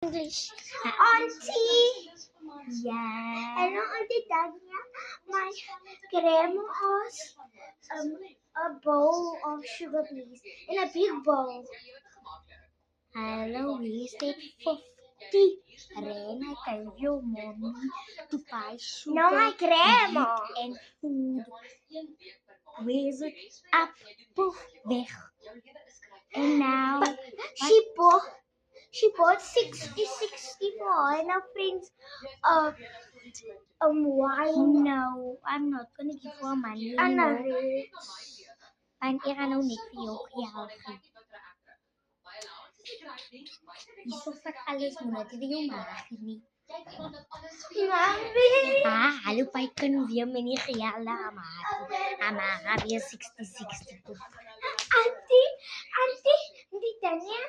English. Auntie. Yeah. Hello, Auntie Tanya. My grandma asked a bowl of sugar, please. In a big bowl. Hello, we said 50 rand. I gave your mommy to buy sugar. No, my grandma. And food. Where's it? Up, poof, weg. And now She bought 60 for her and her friends wine no, I'm not gonna give her money and a anymore. red. And ek gaan nou net vir jou geld gee. Hierso vat alles moet jy jou maag nie. Mommy. Hallo by kan weer met die geld maak. Maar weer 60 toe. Auntie Tanya,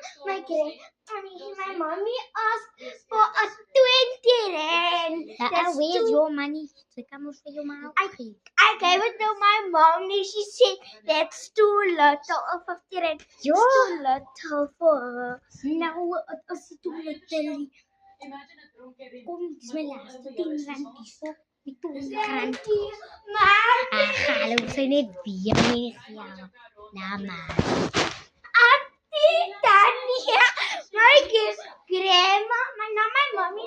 my mommy asked for a 20 rand. Where's your money? So come on for your mouth. I gave it to my mommy. She said that's too little. 50 rand. It's too little for her. Nou, het is too little. Kom, dit is my laaste 10 rand hierso. Die 20 rand. Hallo, sy net weer met die geld. Nou maar. Auntie Tanya, my grandma, my mommy,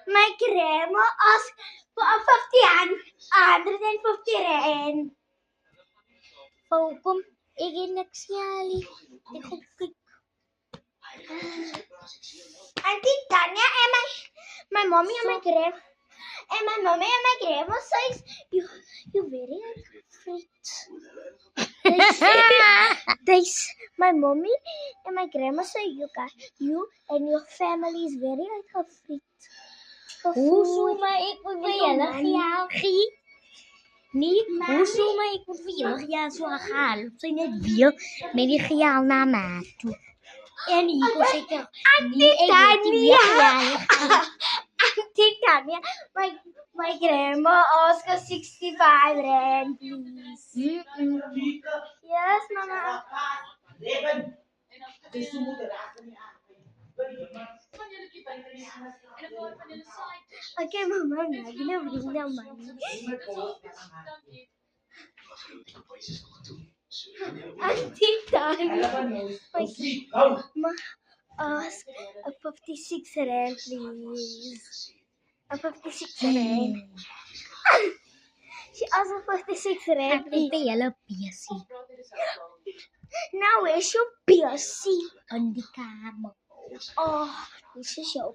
my grandma asked for a 150 rand. Oh, kom, ek het niks nie. Ek hoop kyk. Auntie Tanya and my mommy and my grandma. And my mommy and my grandma says you very fit. My mommy and my grandma say you and your family is very fit. Hoezo maar ek moet vir julle geld gee? Nee, hoezo maar ek moet vir julle geld so gaan? Sy net weer met die geld na my toe. En hier kom sy ter. Auntie Tanya, my grandma asked us 65 rand, please. Yes, Mama. Okay, Mama, I'm not gonna bring the money. Auntie Tanya, ask a 56 rand, please. A 56 rand. She asked for 56 rand, Ek please. het julle besie Now where's your piercing? in die kamer. Oh, this is your